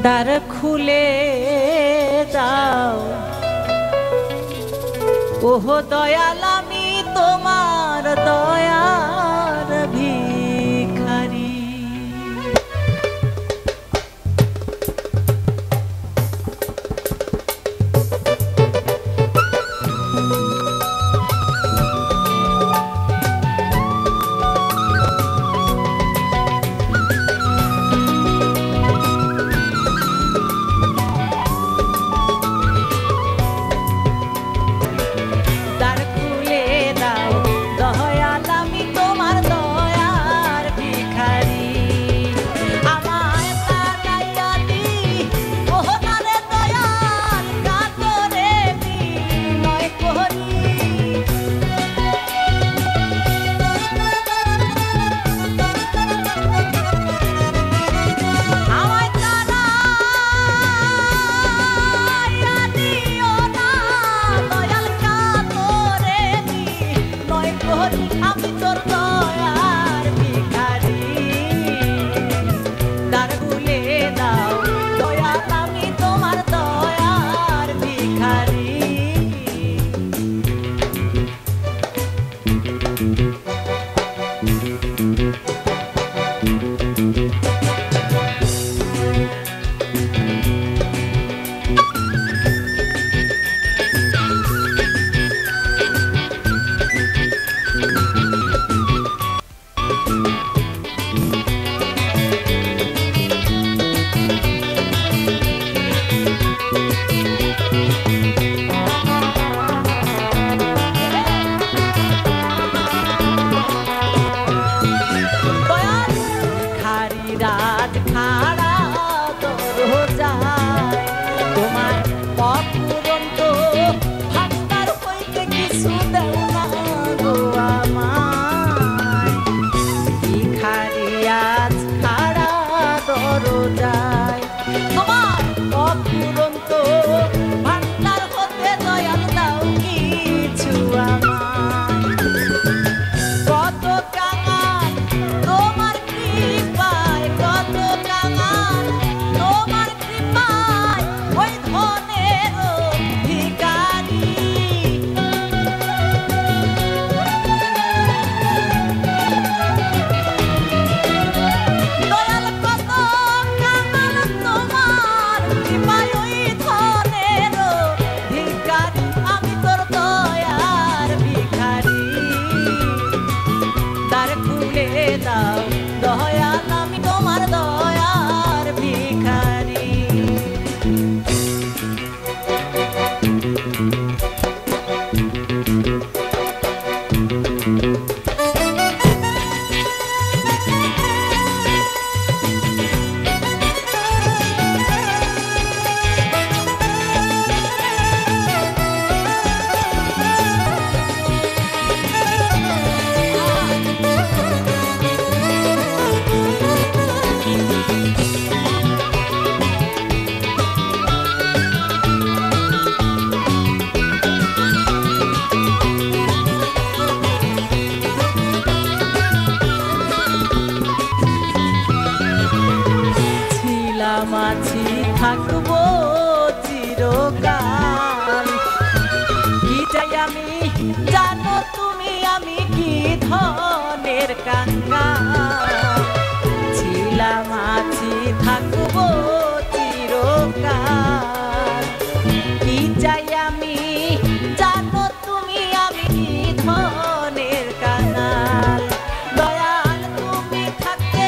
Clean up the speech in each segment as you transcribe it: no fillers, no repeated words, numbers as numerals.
দ্বার খুলে দাও ওহো দয়াল আমি তোমার দয়ার ভিখারি। মাছি থাকবো চিরকাল, কি চাই আমি জানো তুমি, আমি কি ধনের কাঙ্গাল। ছিলাম আছি থাকবো চিরকাল, কি চাই আমি জানো তুমি, আমি কি ধনের কাঙ্গাল। দয়াল তুমি থাকতে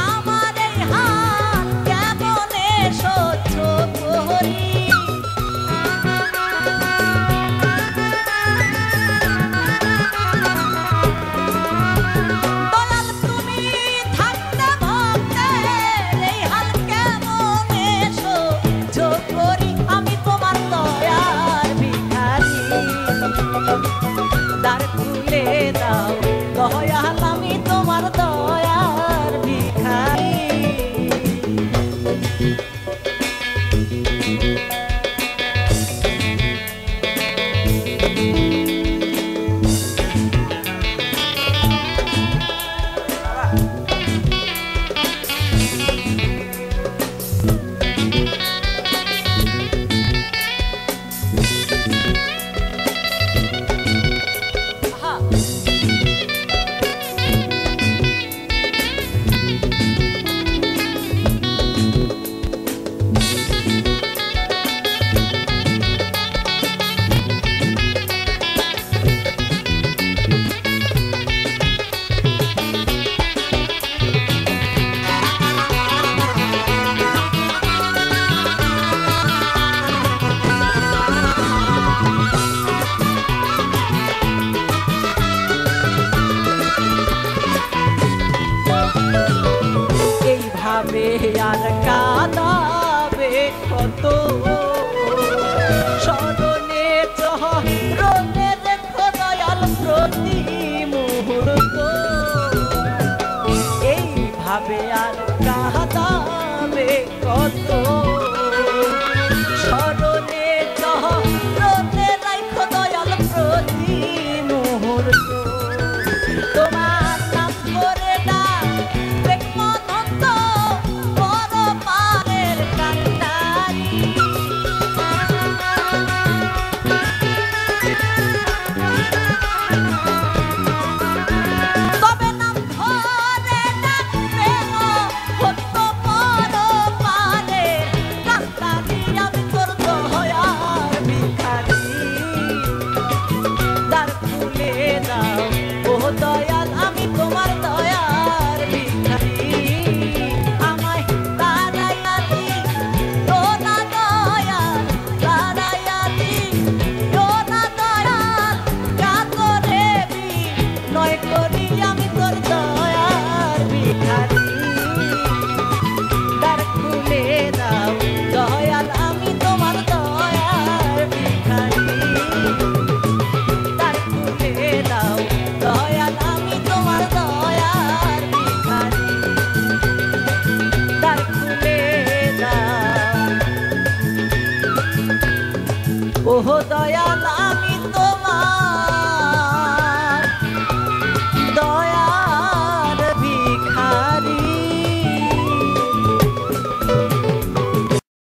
আমার এই হাত কেমনে সহ্য করি। দয়াল ভাবে আর কাঁদাবে কত স্মরণে চরণে রাখো দয়াল প্রতি মুহূর্ত তোমার নাম করে ডাক মনন্ত বড় পারের কান্ডারি তবে নাম ধরে ডাকবে গো হত বড় পারের কান্ডারি আমি তোর দয়ার ভিখারি দ্বার খুলে দাও ও দয়াল আমি তোমার দয়ার ভিখারি আমায় তাড়াইয়া দিও না দয়াল তাড়াইয়া দিও না দয়াল কাতরে নয় করি আমি তোর দয়ার ভিখারি দ্বার খুলে দাও দয়াল আমি তোমার দয়ার ভিখারি দ্বার খুলে দাও দয়াল আমি তোমার দয়ার ভিখারি দ্বার খুলে দাও ওহ দয়াল